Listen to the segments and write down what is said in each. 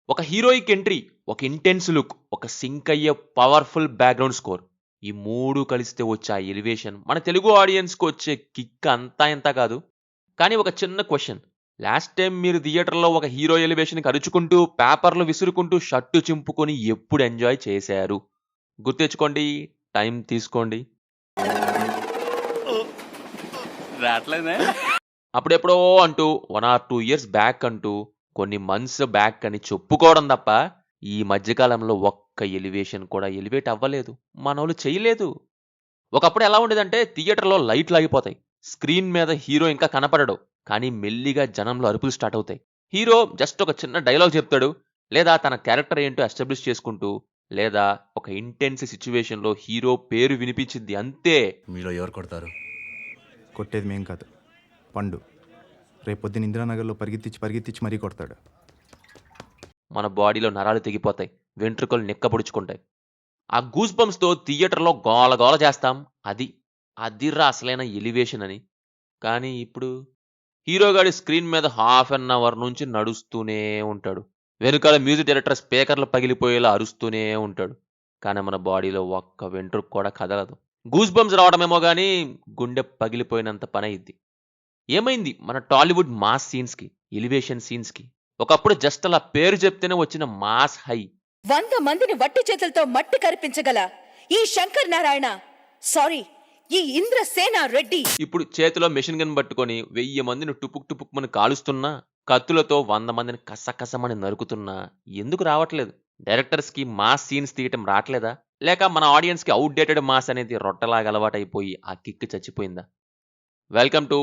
ఒక heroic entry, ఒక intense look, ఒక సింక్ అయ్యే పవర్ఫుల్ బ్యాక్గ్రౌండ్ స్కోర్. ఈ 3 కలిస్తే వచ్చే ఆ ఎలివేషన్ మన తెలుగు ఆడియన్స్‌కి వచ్చే కిక్ అంతా ఇంతా కాదు. కానీ ఒక చిన్న క్వెషన్. లాస్ట్ టైమ్ మీరు థియేటర్‌లో ఒక హీరో ఎలివేషన్‌కి అరుచుకుంటూ, పేపర్‌లు విసురుకుంటూ, షర్టు చింపుకొని ఎప్పుడు ఎంజాయ్ చేశారు? గుర్తెచ్చుకోండి. టైం తీసుకోండి. రావట్లేదే. అప్పుడెప్పుడో అంటూ 1 ఆర్ 2 ఇయర్స్ బ్యాక్ అంటూ, కొన్ని మంత్స్ బ్యాక్ అని చెప్పుకోవడం తప్ప, ఈ మధ్య కాలంలో ఒక్క ఎలివేషన్ కూడా ఎలివేట్ అవ్వలేదు. మనోళ్ళు చేయలేదు. ఒకప్పుడు ఎలా ఉండేదంటే థియేటర్‌లో లైట్‌లాగిపోతాయి. స్క్రీన్ మీద హీరో ఇంకా కనపడడు. కానీ మెల్లిగా జనంలో అరుపులు స్టార్ట్ అవుతాయి. హీరో జస్ట్ ఒక చిన్న డైలాగ్ చెప్తాడు. లేదా తన క్యారెక్టర్ ఏంటో ఎస్టాబ్లిష్ చేసుకుంటూ, లేదా ఒక ఇంటెన్స్ సిట్యుయేషన్‌లో హీరో పేరు వినిపించిద్ది అంతే. మీలో ఎవరు కొడతారు? కొట్టేది మేం కాదు, పండు. రేపొద్దున ఇందిరానగర్లో పరిగెత్తించి మరీ కొడతాడు. మన బాడీలో నరాలు తెగిపోతాయి. వెంట్రుకలు నిక్కబొడుచుకుంటాయి. ఆ గూస్ బంప్స్‌తో థియేటర్‌లో గోల గోల చేస్తాం. అదిర్రా అసలైన ఎలివేషన్ అని. కానీ ఇప్పుడు హీరో గాడి స్క్రీన్ మీద హాఫ్ అన్ అవర్ నుంచి నడుస్తూనే ఉంటాడు. వెనకాల మ్యూజిక్ డైరెక్టర్ స్పీకర్లు పగిలిపోయేలా అరుస్తూనే ఉంటాడు. కానీ మన బాడీలో ఒక్క వెంట్రుక కూడా కదలదు. గూస్ బంప్స్ రావడమేమో గానీ గుండె పగిలిపోయినంత పనయిద్ది. ఏమైంది మన టాలీవుడ్ మాస్ సీన్స్‌కి, ఎలివేషన్ సీన్స్‌కి? ఒకప్పుడు జస్ట్ అలా పేరు చెప్తేనే వచ్చిన మాస్ హై. 100 మందిని వట్టి చేతులతో మట్టి కరిపించగల ఈ శంకర్ నారాయణ, సారీ, ఈ ఇంద్రసేన రెడ్డి ఇప్పుడు చేతిలో మెషిన్ గన్ పట్టుకొని 1000 మందిని టుపుక్ టుపుక్మని కాలుస్తున్నా, కత్తులతో 100 మందిని కసకసమని నరుకుతున్నా ఎందుకు రావట్లేదు? డైరెక్టర్స్‌కి మాస్ సీన్స్ తీయటం రాట్లేదా? లేక మన ఆడియన్స్‌కి అవుట్‌డేటెడ్ మాస్ అనేది రొట్టెలాగా అలవాటైపోయి ఆ కిక్ చచ్చిపోయిందా? Welcome to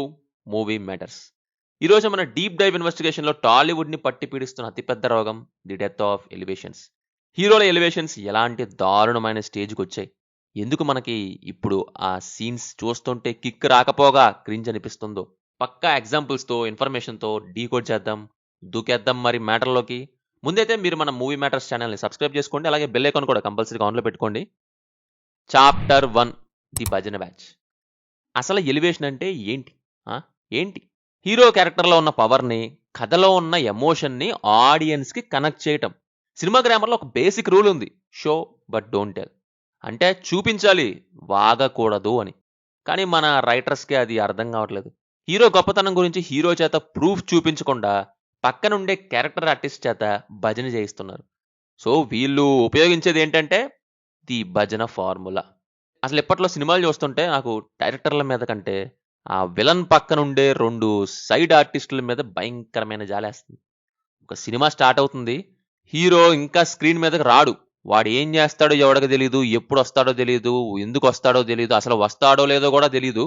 movie matters. ఈరోజు మన డీప్ డైవ్ ఇన్వెస్టిగేషన్‌లో టాలీవుడ్‌ని పట్టి పీడిస్తున్న అతిపెద్ద రోగం ది డెత్ ఆఫ్ ఎలివేషన్స్. హీరోల ఎలివేషన్స్ ఎలాంటి దారుణమైన స్టేజ్‌కొచ్చాయి? ఎందుకు మనకి ఇప్పుడు ఆ సీన్స్ చూస్తుంటే కిక్ రాకపోగా క్రింజ్ అనిపిస్తుందో? పక్కా ఎగ్జాంపుల్స్‌తో, ఇన్ఫర్మేషన్‌తో డీకోడ్ చేద్దాం. దూకేద్దాం మరి మ్యాటర్‌లోకి. ముందైతే మీరు మన మూవీ మ్యాటర్స్ ఛానెల్‌ని సబ్స్క్రైబ్ చేసుకోండి. అలాగే బెల్ ఐకాన్ కూడా కంపల్సరీగా ఆన్‌లో పెట్టుకోండి. చాప్టర్ 1 ది భజన బ్యాచ్. అసలు ఎలివేషన్ అంటే ఏంటి? ఏంటి? హీరో క్యారెక్టర్‌లో ఉన్న పవర్‌ని, కథలో ఉన్న ఎమోషన్‌ని ఆడియన్స్‌కి కనెక్ట్ చేయటం. సినిమా గ్రామర్‌లో ఒక బేసిక్ రూల్ ఉంది. Show but don't tell. అంటే చూపించాలి, వాగకూడదు అని. కానీ మన రైటర్స్‌కి అది అర్థం కావట్లేదు. హీరో గొప్పతనం గురించి హీరో చేత ప్రూఫ్ చూపించకుండా పక్కనుండే క్యారెక్టర్ ఆర్టిస్ట్ చేత భజన చేయిస్తున్నారు. సో వీళ్ళు ఉపయోగించేది ఏంటంటే ది భజన ఫార్ములా. అసలు ఇప్పట్లో సినిమాలు చూస్తుంటే నాకు డైరెక్టర్ల మీద కంటే ఆ విలన్ పక్కనుండే 2 సైడ్ ఆర్టిస్టుల మీద భయంకరమైన జాలేస్తుంది. ఒక సినిమా స్టార్ట్ అవుతుంది. హీరో ఇంకా స్క్రీన్ మీదకి రాడు. వాడు ఏం చేస్తాడో ఎవడికి తెలీదు. ఎప్పుడు వస్తాడో తెలీదు. ఎందుకు వస్తాడో తెలీదు. అసలు వస్తాడో లేదో కూడా తెలీదు.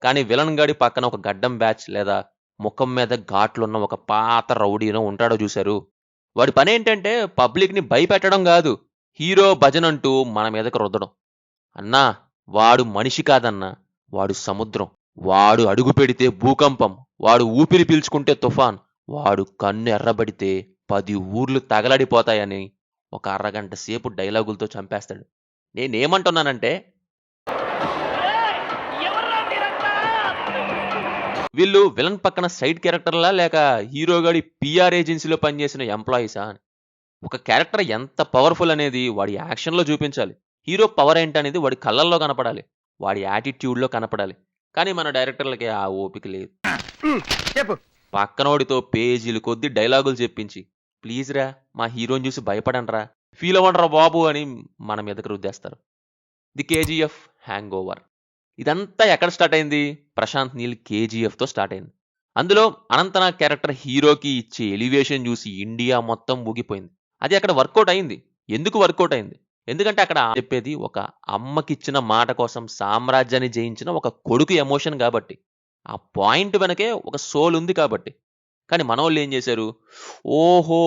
కానీ విలన్ గాడి పక్కన ఒక గడ్డం బ్యాచ్ లేదా ముఖం మీద ఘాట్లున్న ఒక పాత రౌడీనో ఉంటాడో చూశారు. వాడి పని ఏంటంటే పబ్లిక్‌ని భయపెట్టడం కాదు. హీరో భజన అంటూ మన మీదకి రుద్దడం. అన్నా, వాడు మనిషి కాదన్నా. వాడు సముద్రం. వాడు అడుగు పెడితే భూకంపం. వాడు ఊపిరి పీల్చుకుంటే తుఫాన్. వాడు కన్ను ఎర్రబడితే 10 ఊర్లు తగలడిపోతాయని ఒక అరగంట సేపు డైలాగులతో చంపేస్తాడు. నేనేమంటున్నానంటే వీళ్ళు విలన్ పక్కన సైడ్ క్యారెక్టర్లా లేక హీరో గాడి పీఆర్ ఏజెన్సీలో పనిచేసిన ఎంప్లాయీసా అని. ఒక క్యారెక్టర్ ఎంత పవర్ఫుల్ అనేది వాడి యాక్షన్‌లో చూపించాలి. హీరో పవర్ ఏంటనేది వాడి కళ్ళల్లో కనపడాలి. వాడి యాటిట్యూడ్‌లో కనపడాలి. కానీ మన డైరెక్టర్లకి ఆ ఓపిక లేదు. పక్కనోడితో పేజీలు కొద్దీ డైలాగులు చెప్పించి, ప్లీజ్ రా మా హీరోని చూసి భయపడండ్రా, ఫీల్ అవ్వండ్రా బాబు అని మన మీదకి రుద్దేస్తారు. The KGF hangover. ఇదంతా ఎక్కడ స్టార్ట్ అయింది? ప్రశాంత్ నీల్ కేజీఎఫ్‌తో స్టార్ట్ అయింది. అందులో అనంతనాగ్ క్యారెక్టర్ హీరోకి ఇచ్చే ఎలివేషన్ చూసి ఇండియా మొత్తం ఊగిపోయింది. అది అక్కడ వర్కౌట్ అయింది. ఎందుకు వర్కౌట్ అయింది? ఎందుకంటే అక్కడ చెప్పేది ఒక అమ్మకిచ్చిన మాట కోసం సామ్రాజ్యాన్ని జయించిన ఒక కొడుకు ఎమోషన్ కాబట్టి. ఆ పాయింట్ వెనకే ఒక సోల్ ఉంది కాబట్టి. కానీ మనోళ్ళు ఏం చేశారు? ఓహో!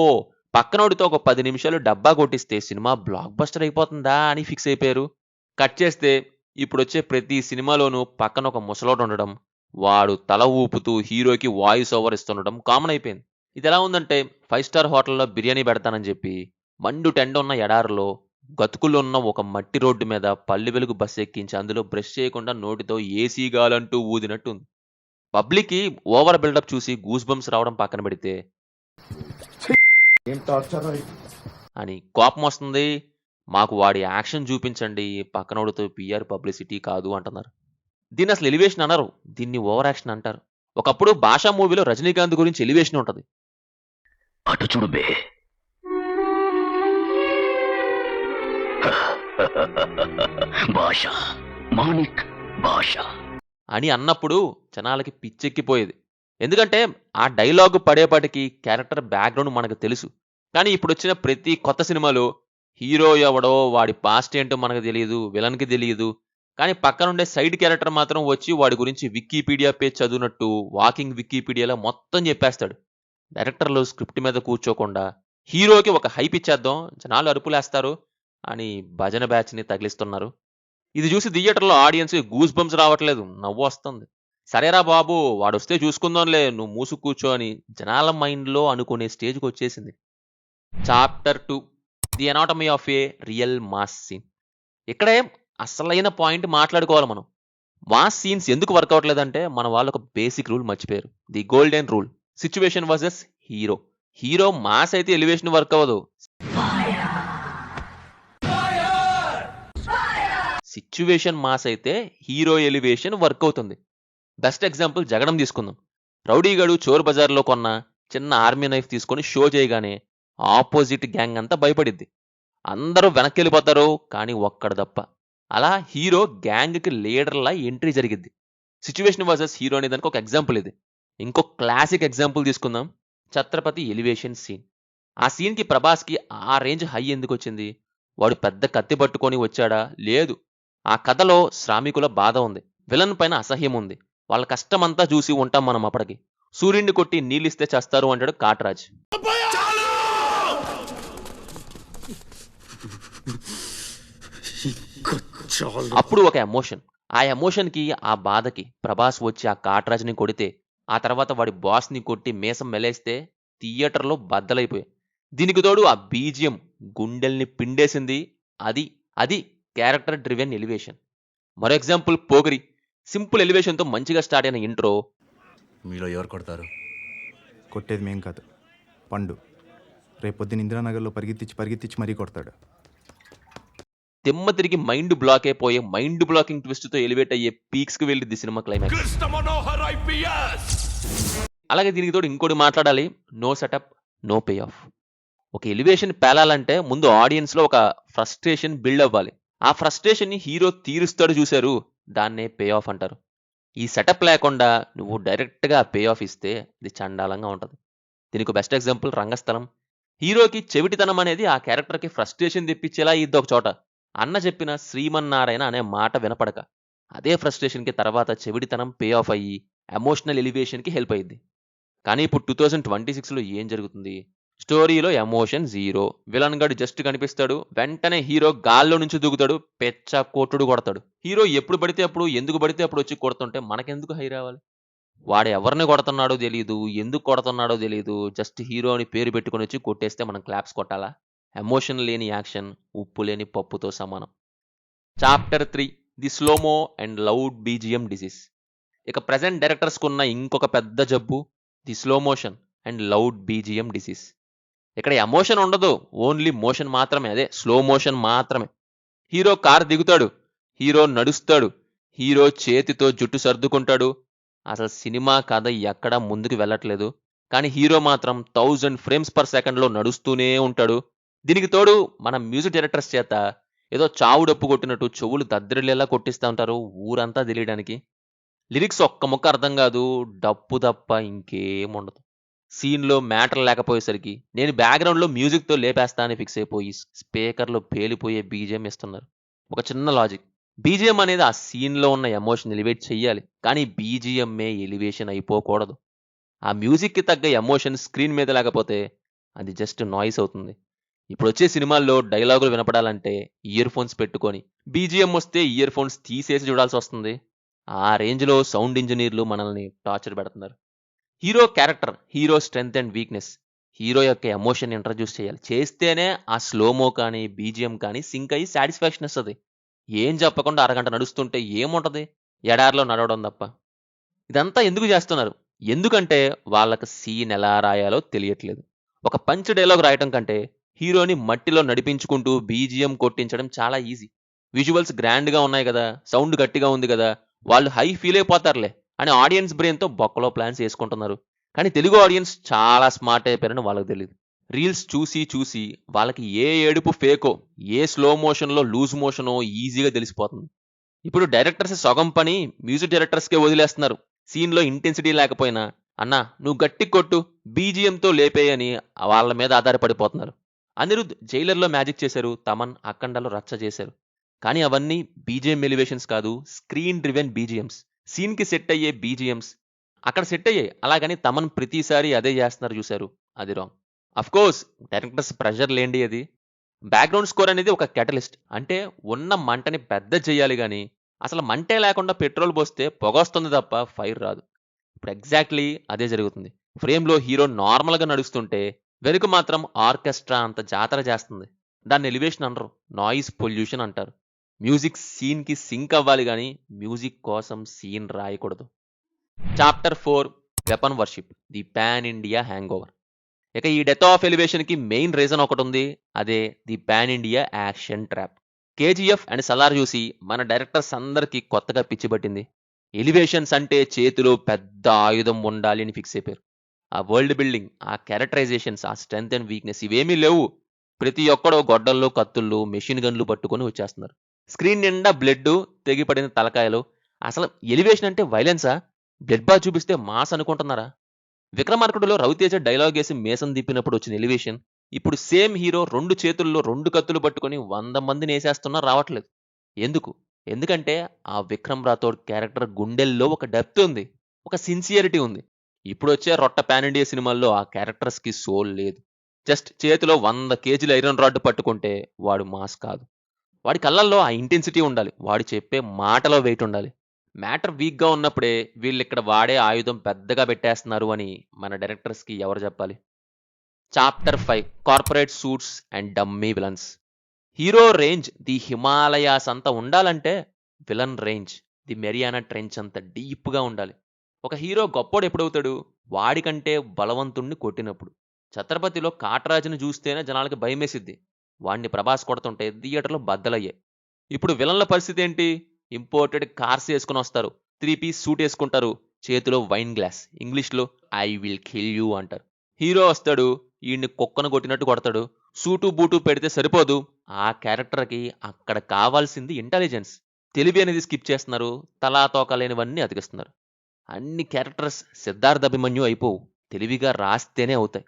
పక్కనోడితో ఒక 10 నిమిషాలు డబ్బా కొట్టిస్తే సినిమా బ్లాక్ బస్టర్ అయిపోతుందా అని ఫిక్స్ అయిపోయారు. కట్ చేస్తే ఇప్పుడొచ్చే ప్రతి సినిమాలోనూ పక్కన ఒక ముసలోడు ఉండడం, వాడు తల ఊపుతూ హీరోకి వాయిస్ ఓవర్ ఇస్తుండడం కామన్ అయిపోయింది. ఇది ఎలా ఉందంటే 5 స్టార్ హోటల్‌లో బిర్యానీ పెడతానని చెప్పి మండు టెండ ఉన్న ఎడారిలో గతుకులున్న ఒక మట్టి రోడ్డు మీద పల్లె వెలుగు బస్సు ఎక్కించి అందులో బ్రష్ చేయకుండా నోటితో ఏసీ గాలంటూ ఊదినట్టు ఉంది. పబ్లిక్‌కి ఓవర్ బిల్డప్ చూసి గూస్ బంప్స్ రావడం పక్కన పెడితే అని కోపం వస్తుంది. మాకు వాడి యాక్షన్ చూపించండి, పక్కనోడితో పిఆర్ పబ్లిసిటీ కాదు అంటున్నారు. దీన్ని అసలు ఎలివేషన్ అనరు, దీన్ని ఓవర్ యాక్షన్ అంటారు. ఒకప్పుడు భాషా మూవీలో రజనీకాంత్ గురించి ఎలివేషన్ ఉంటది. అటు చూడు బే. భాష మాణిక్ భాష అని అన్నప్పుడు జనాలకి పిచ్చెక్కిపోయేది. ఎందుకంటే ఆ డైలాగ్ పడేపాటికి క్యారెక్టర్ బ్యాక్గ్రౌండ్ మనకు తెలుసు. కానీ ఇప్పుడు వచ్చిన ప్రతి కొత్త సినిమాలో హీరో ఎవడో, వాడి పాస్ట్ ఏంటో మనకు తెలియదు, విలన్కి తెలియదు. కానీ పక్కనుండే సైడ్ క్యారెక్టర్ మాత్రం వచ్చి వాడి గురించి వికీపీడియా పేజ్ చదివినట్టు వాకింగ్ వికీపీడియాలో మొత్తం చెప్పేస్తాడు. డైరెక్టర్లు స్క్రిప్ట్ మీద కూర్చోకుండా హీరోకి ఒక హైప్ ఇచ్చేద్దాం, జనాలు అరుపులేస్తారు అని భజన బ్యాచ్ని తగిలిస్తున్నారు. ఇది చూసి థియేటర్లో ఆడియన్స్కి గూస్ బంప్స్ రావట్లేదు, నవ్వు వస్తుంది. సరేరా బాబు, వాడొస్తే చూసుకుందాంలే, నువ్వు మూసు కూర్చో అని జనాల మైండ్లో అనుకునే స్టేజ్కి వచ్చేసింది. Chapter 2, the anatomy of a real mass scene. ఇక్కడే అసలైన పాయింట్ మాట్లాడుకోవాలి మనం. మాస్ సీన్స్ ఎందుకు వర్క్ అవ్వట్లేదంటే మన వాళ్ళు ఒక బేసిక్ రూల్ మర్చిపోయారు, the golden rule. Situation versus hero. Hero mass అయితే ఎలివేషన్ వర్క్ అవ్వదు, సిచ్యువేషన్ మాస్ అయితే హీరో ఎలివేషన్ వర్క్ అవుతుంది. బెస్ట్ ఎగ్జాంపుల్ జగడం తీసుకుందాం. రౌడీగాడు చోర్ బజార్లో కొన్న చిన్న ఆర్మీ నైఫ్ తీసుకొని షో చేయగానే ఆపోజిట్ గ్యాంగ్ అంతా భయపడిద్ది, అందరూ వెనక్కి వెళ్ళిపోతారు, కానీ ఒక్కడు తప్ప. అలా హీరో గ్యాంగ్కి లీడర్లా ఎంట్రీ జరిగిద్ది. సిచ్యువేషన్ వర్సెస్ హీరో అనే దానికి ఒక ఎగ్జాంపుల్ ఇది. ఇంకో క్లాసిక్ ఎగ్జాంపుల్ తీసుకుందాం, ఛత్రపతి ఎలివేషన్ సీన్. ఆ సీన్కి ప్రభాస్కి ఆ రేంజ్ హై ఎందుకు వచ్చింది? వాడు పెద్ద కత్తి పట్టుకొని వచ్చాడా? లేదు. ఆ కథలో శ్రామికుల బాధ ఉంది, విలన్ పైన అసహ్యం ఉంది, వాళ్ళ కష్టమంతా చూసి ఉంటాం మనం. అప్పటికి సూర్యుడిని కొట్టి నీళ్ళిస్తే చేస్తారు అంటాడు కాట్రాజ్. అప్పుడు ఒక ఎమోషన్, ఆ ఎమోషన్కి, ఆ బాధకి ప్రభాస్ వచ్చి ఆ కాట్రాజ్ని కొడితే, ఆ తర్వాత వాడి బాస్ని కొట్టి మేసం మెలేస్తే థియేటర్లో బద్దలైపోయాయి. దీనికి తోడు ఆ బీజిఎం గుండెల్ని పిండేసింది. అది అది క్యారెక్టర్ డ్రివెన్ ఎలివేషన్. మరో ఎగ్జాంపుల్ పోగరి. సింపుల్ ఎలివేషన్తో మంచిగా స్టార్ట్ అయిన ఇంట్రో. మీలో ఎవరు కొడతారు? కొట్టేది మేం కాదు, పండు. రేపొద్దున ఇందిరానగర్లో పరిగెత్తించి మరీ కొడతాడు. తిమ్మ తిరిగి మైండ్ బ్లాక్ అయిపోయే మైండ్ బ్లాకింగ్ ట్విస్ట్తో ఎలివేట్ అయ్యే పీక్స్కి వెళ్ళింది సినిమా క్లైమాక్స్. అలాగే దీనికి తోడు ఇంకోటి మాట్లాడాలి, no setup no pay off. ఒక ఎలివేషన్ పేలాలంటే ముందు ఆడియన్స్లో ఒక ఫ్రస్ట్రేషన్ బిల్డ్ అవ్వాలి. ఆ ఫ్రస్ట్రేషన్ని హీరో తీరుస్తాడు చూశారు, దాన్నే పే ఆఫ్ అంటారు. ఈ సెటప్ లేకుండా నువ్వు డైరెక్ట్గా పే ఆఫ్ ఇస్తే ఇది చండాలంగా ఉంటుంది. దీనికి బెస్ట్ ఎగ్జాంపుల్ రంగస్థలం. హీరోకి చెవిటితనం అనేది ఆ క్యారెక్టర్కి ఫ్రస్ట్రేషన్ తెప్పించేలా ఇద్ది ఒక చోట. అన్న చెప్పిన శ్రీమన్నారాయణ అనే మాట వినపడక అదే ఫ్రస్ట్రేషన్కి తర్వాత చెవిటితనం పే ఆఫ్ అయ్యి ఎమోషనల్ ఎలివేషన్కి హెల్ప్ అయ్యింది. కానీ ఇప్పుడు 2026లో ఏం జరుగుతుంది? స్టోరీలో ఎమోషన్ జీరో. విలన్ గడు జస్ట్ కనిపిస్తాడు, వెంటనే హీరో గాల్లో నుంచి దూకుతాడు, పెచ్చ కొట్టుడు కొడతాడు. హీరో ఎప్పుడు పడితే అప్పుడు, ఎందుకు పడితే అప్పుడు వచ్చి కొడుతుంటే మనకెందుకు హై రావాలి? వాడు ఎవరిని కొడుతున్నాడో తెలియదు, ఎందుకు కొడుతున్నాడో తెలియదు, జస్ట్ హీరో అని పేరు పెట్టుకొని వచ్చి కొట్టేస్తే మనం క్లాప్స్ కొట్టాలా? ఎమోషన్ లేని యాక్షన్ ఉప్పు లేని పప్పుతో సమానం. Chapter 3, the slow-mo and loud BGM disease. ఇక ప్రజెంట్ డైరెక్టర్స్కు ఉన్న ఇంకొక పెద్ద జబ్బు, the slow motion and loud BGM disease. ఇక్కడ ఎమోషన్ ఉండదు, ఓన్లీ మోషన్ మాత్రమే, అదే స్లో మోషన్ మాత్రమే. హీరో కారు దిగుతాడు, హీరో నడుస్తాడు, హీరో చేతితో జుట్టు సర్దుకుంటాడు. అసలు సినిమా కథ ఎక్కడా ముందుకు వెళ్ళట్లేదు, కానీ హీరో మాత్రం 1000 frames per second నడుస్తూనే ఉంటాడు. దీనికి తోడు మన మ్యూజిక్ డైరెక్టర్స్ చేత ఏదో చావుడప్పు కొట్టినట్టు చెవులు దద్దరిల్లేలా కొట్టిస్తూ ఉంటారు ఊరంతా తెలియడానికి. లిరిక్స్ ఒక్క ముక్క అర్థం కాదు, డప్పు తప్ప ఇంకేముండదు. సీన్లో మ్యాటర్ లేకపోయేసరికి నేను బ్యాక్గ్రౌండ్లో మ్యూజిక్తో లేపేస్తా అని ఫిక్స్ అయిపోయి స్పీకర్లో పేలిపోయే బీజిఎం ఇస్తున్నారు. ఒక చిన్న లాజిక్, బీజిఎం అనేది ఆ సీన్లో ఉన్న ఎమోషన్ ఎలివేట్ చెయ్యాలి, కానీ బీజిఎంఏ ఎలివేషన్ అయిపోకూడదు. ఆ మ్యూజిక్కి తగ్గ ఎమోషన్ స్క్రీన్ మీద లేకపోతే అది జస్ట్ నాయిస్ అవుతుంది. ఇప్పుడు వచ్చే సినిమాల్లో డైలాగులు వినపడాలంటే ఇయర్ ఫోన్స్ పెట్టుకొని, బీజిఎం వస్తే ఇయర్ ఫోన్స్ తీసేసి చూడాల్సి వస్తుంది. ఆ రేంజ్లో సౌండ్ ఇంజనీర్లు మనల్ని టార్చర్ పెడుతున్నారు. Hero character, hero strength and weakness, hero యొక్క ఎమోషన్ ఇంట్రడ్యూస్ చేయాలి. చేస్తేనే ఆ స్లోమో కానీ బీజిఎం కానీ సింక్ అయ్యి సాటిస్ఫాక్షన్ వస్తుంది. ఏం చెప్పకుండా అరగంట నడుస్తుంటే ఏముంటుంది? ఎడారిలో నడవడం తప్ప. ఇదంతా ఎందుకు చేస్తున్నారు? ఎందుకంటే వాళ్ళకి సీన్ ఎలా రాయాలో తెలియట్లేదు. ఒక పంచ్ డైలాగ్ రాయటం కంటే హీరోని మట్టిలో నడిపించుకుంటూ బీజిఎం కొట్టించడం చాలా ఈజీ. విజువల్స్ గ్రాండ్గా ఉన్నాయి కదా, సౌండ్ గట్టిగా ఉంది కదా, వాళ్ళు హై ఫీల్ అయిపోతారులే అని ఆడియన్స్ బ్రెయిన్తో బొక్కలో ప్లాన్స్ వేసుకుంటున్నారు. కానీ తెలుగు ఆడియన్స్ చాలా స్మార్ట్ అయిపోయారని వాళ్ళకి తెలియదు. రీల్స్ చూసి చూసి వాళ్ళకి ఏ ఏడుపు ఫేకో, ఏ స్లో మోషన్లో లూజ్ మోషనో ఈజీగా తెలిసిపోతుంది. ఇప్పుడు డైరెక్టర్స్ సగం పని మ్యూజిక్ డైరెక్టర్స్కే వదిలేస్తున్నారు. సీన్లో ఇంటెన్సిటీ లేకపోయినా అన్నా నువ్వు గట్టి కొట్టు బీజిఎంతో లేపేయని వాళ్ళ మీద ఆధారపడిపోతున్నారు. అనిరుద్ జైలర్లో మ్యాజిక్ చేశారు, తమన్ అఖండలో రచ్చ చేశారు. కానీ అవన్నీ బీజిఎం ఎలివేషన్స్ కాదు, స్క్రీన్ డ్రివెన్ బీజిఎమ్స్. సీన్కి సెట్ అయ్యే బీజిఎమ్స్ అక్కడ సెట్ అయ్యాయి. అలాగని తమన్ ప్రతిసారి అదే చేస్తున్నారు చూశారు, అది రాంగ్. అఫ్కోర్స్ డైరెక్టర్స్ ప్రెషర్ లేండి. అది బ్యాక్గ్రౌండ్ స్కోర్ అనేది ఒక కెటలిస్ట్. అంటే ఉన్న మంటని పెద్ద చేయాలి కానీ అసలు మంటే లేకుండా పెట్రోల్ పోస్తే పొగొస్తుంది తప్ప ఫైర్ రాదు. ఇప్పుడు ఎగ్జాక్ట్లీ అదే జరుగుతుంది. ఫ్రేమ్లో హీరో నార్మల్గా నడుస్తుంటే వెనుక మాత్రం ఆర్కెస్ట్రా అంత జాతర చేస్తుంది. దాన్ని ఎలివేషన్ అనరు, నాయిస్ పొల్యూషన్ అంటారు. మ్యూజిక్ సీన్కి సింక్ అవ్వాలి కానీ మ్యూజిక్ కోసం సీన్ రాయకూడదు. Chapter 4 weapon worship, the pan India hang over. ఇక ఈ డెత్ ఆఫ్ ఎలివేషన్కి మెయిన్ రీజన్ ఒకటి ఉంది, అదే the pan India action trap. KGF and Salaar చూసి మన డైరెక్టర్స్ అందరికీ కొత్తగా పిచ్చిపట్టింది. ఎలివేషన్స్ అంటే చేతిలో పెద్ద ఆయుధం ఉండాలి అని ఫిక్స్ అయిపోయారు. ఆ వరల్డ్ బిల్డింగ్, ఆ క్యారెక్టరైజేషన్స్, ఆ స్ట్రెంగ్త్ అండ్ వీక్నెస్ ఇవేమీ లేవు. ప్రతి ఒక్కడో గొడ్డల్లో కత్తుళ్ళు మెషిన్ గన్లు పట్టుకొని వచ్చేస్తున్నారు. స్క్రీన్ నిండా బ్లడ్, తెగిపడిన తలకాయలు. అసలు ఎలివేషన్ అంటే వైలెన్సా? బ్లడ్ బాత్ చూపిస్తే మాస్ అనుకుంటున్నారా? విక్రమార్కుడులో రవితేజ డైలాగ్ వేసి మేసం దిప్పినప్పుడు వచ్చిన ఎలివేషన్ ఇప్పుడు సేమ్ హీరో 2 చేతుల్లో 2 కత్తులు పట్టుకొని 100 మందిని వేసేస్తున్నా రావట్లేదు. ఎందుకు? ఎందుకంటే ఆ విక్రమ్ రాథోడ్ క్యారెక్టర్ గుండెల్లో ఒక డెప్త్ ఉంది, ఒక సిన్సియరిటీ ఉంది. ఇప్పుడు వచ్చే రొట్ట పాన్ ఇండియా సినిమాల్లో ఆ క్యారెక్టర్స్కి సోల్ లేదు. జస్ట్ చేతిలో 100 కేజీల ఐరన్ రాడ్ పట్టుకుంటే వాడు మాస్ కాదు. వాడి కళ్ళల్లో ఆ ఇంటెన్సిటీ ఉండాలి, వాడు చెప్పే మాటలో వెయిట్ ఉండాలి. మ్యాటర్ వీక్గా ఉన్నప్పుడే వీళ్ళు ఇక్కడ వాడే ఆయుధం పెద్దగా పెట్టేస్తున్నారు అని మన డైరెక్టర్స్కి ఎవరు చెప్పాలి? Chapter 5 corporate suits and dummy villains. Hero range the Himalayas అంతా ఉండాలంటే villain range the Mariana trench అంత డీప్గా ఉండాలి. ఒక హీరో గొప్పోడు ఎప్పుడవుతాడు? వాడికంటే బలవంతుణ్ణి కొట్టినప్పుడు. ఛత్రపతిలో కాట్రాజుని చూస్తేనే జనాలకి భయమేసిద్ది. వాడిని ప్రభాస్ కొడుతుంటే థియేటర్లో బద్దలయ్యాయి. ఇప్పుడు విలన్ల పరిస్థితి ఏంటి? ఇంపోర్టెడ్ కార్స్ వేసుకుని వస్తారు, 3 పీస్ సూట్ వేసుకుంటారు, చేతిలో వైన్ గ్లాస్, ఇంగ్లీష్లో ఐ విల్ కిల్ యూ అంటారు. హీరో వస్తాడు, ఈయన్ని కుక్కను కొట్టినట్టు కొడతాడు. సూటు బూటు పెడితే సరిపోదు, ఆ క్యారెక్టర్కి అక్కడ కావాల్సింది ఇంటెలిజెన్స్, తెలివి అనేది స్కిప్ చేస్తున్నారు, తలా తోక లేనివన్నీ అతికిస్తున్నారు. అన్ని క్యారెక్టర్స్ సిద్ధార్థ అభిమన్యు అయిపోవు, తెలివిగా రాస్తేనే అవుతాయి.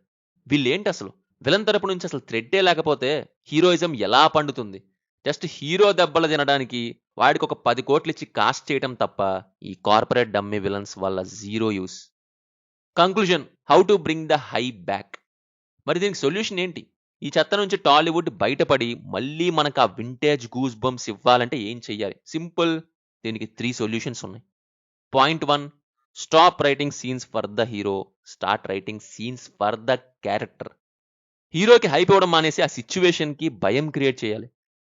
వీళ్ళేంటి అసలు? విలన్ తరపు నుంచి అసలు థ్రెడ్డే లేకపోతే హీరోయిజం ఎలా పండుతుంది? జస్ట్ హీరో దెబ్బలు తినడానికి వాడికి ఒక 10 కోట్లు ఇచ్చి కాస్ట్ చేయటం తప్ప ఈ కార్పొరేట్ డమ్మీ విలన్స్ వల్ల zero use. Conclusion, how to bring the high back. మరి దీనికి సొల్యూషన్ ఏంటి? ఈ చెత్త నుంచి టాలీవుడ్ బయటపడి మళ్ళీ మనకు ఆ వింటేజ్ గూస్ బంప్స్ ఇవ్వాలంటే ఏం చెయ్యాలి? సింపుల్, దీనికి 3 సొల్యూషన్స్ ఉన్నాయి. Point 1, stop writing scenes for the hero, start writing scenes for the character. హీరోకి హైప్ ఇవ్వడం మానేసి ఆ సిచ్యువేషన్కి భయం క్రియేట్ చేయాలి.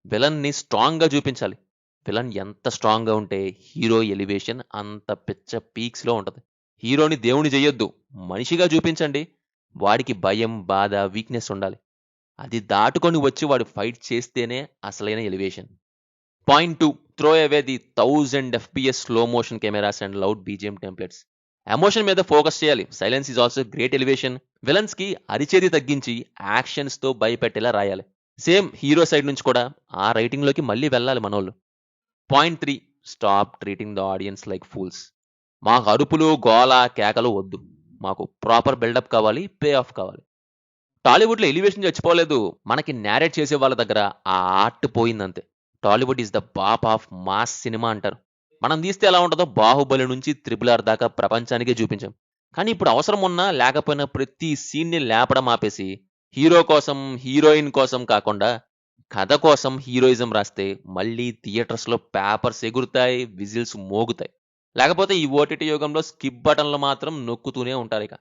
విలన్ని స్ట్రాంగ్గా చూపించాలి. విలన్ ఎంత స్ట్రాంగ్గా ఉంటే హీరో ఎలివేషన్ అంత పిచ్చ పీక్స్లో ఉంటుంది. హీరోని దేవుని చెయ్యొద్దు, మనిషిగా చూపించండి. వాడికి భయం, బాధ, వీక్నెస్ ఉండాలి. అది దాటుకొని వచ్చి వాడు ఫైట్ చేస్తేనే అసలైన elevation. Point 2, throw away the 1000 FPS slow motion cameras and loud BGM templates. Emotion మీద ఫోకస్ చేయాలి. Silence is also great elevation. విలన్స్కి అరిచేది తగ్గించి యాక్షన్స్తో భయపెట్టేలా రాయాలి. సేమ్ హీరో సైడ్ నుంచి కూడా ఆ రైటింగ్లోకి మళ్ళీ వెళ్ళాలి మనోళ్ళు. Point 3, stop treating the audience like fools. మాకు అరుపులు, గోల, కేకలు వద్దు, మాకు ప్రాపర్ బిల్డప్ కావాలి, పే ఆఫ్ కావాలి. టాలీవుడ్లో ఎలివేషన్ చచ్చిపోలేదు, మనకి నేరేట్ చేసే వాళ్ళ దగ్గర ఆ ఆర్ట్ పోయిందంతే. టాలీవుడ్ ఈజ్ ద బాప్ ఆఫ్ మాస్ సినిమా అంటారు. మనం తీస్తే ఎలా ఉంటుందో బాహుబలి నుంచి RRR దాకా ప్రపంచానికే చూపించాం. కానీ ఇప్పుడు అవసరం ఉన్నా లేకపోయినా ప్రతి సీన్ని లేపడం ఆపేసి హీరో కోసం, హీరోయిన్ కోసం కాకుండా కథ కోసం హీరోయిజం రాస్తే మళ్ళీ థియేటర్స్లో పేపర్స్ ఎగురుతాయి, విజిల్స్ మోగుతాయి. లేకపోతే ఈ OTT యుగంలో స్కిప్ బటన్లు మాత్రం నొక్కుతూనే ఉంటారు ఇక.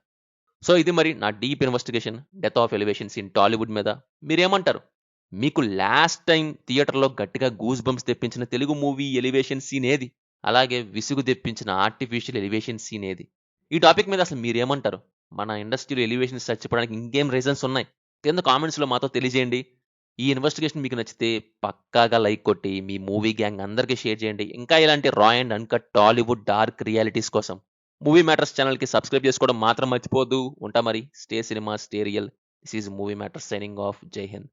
సో ఇది మరి నా deep investigation death of elevations in Tollywood మీద. మీరేమంటారు? మీకు లాస్ట్ టైం థియేటర్లో గట్టిగా గూస్ బంప్స్ తెప్పించిన తెలుగు మూవీ ఎలివేషన్ సీన్ ఏది? అలాగే విసుగు తెప్పించిన ఆర్టిఫిషియల్ ఎలివేషన్ సీన్ ఏది? ఈ టాపిక్ మీద అసలు మీరేమంటారు? మన ఇండస్ట్రీలో ఎలివేషన్స్ చచ్చిపోవడానికి ఇంకేం రీజన్స్ ఉన్నాయి? కింద కామెంట్స్లో మాతో తెలియజేయండి. ఈ ఇన్వెస్టిగేషన్ మీకు నచ్చితే పక్కాగా లైక్ కొట్టి మీ మూవీ గ్యాంగ్ అందరికీ షేర్ చేయండి. ఇంకా ఇలాంటి రా and uncut Tollywood dark realities కోసం మూవీ మ్యాటర్స్ ఛానల్కి సబ్స్క్రైబ్ చేసుకోవడం మాత్రం మర్చిపోవద్దు. ఉంటా మరి. Stay cinema, stay real. This is movie matters signing off. జై హింద్.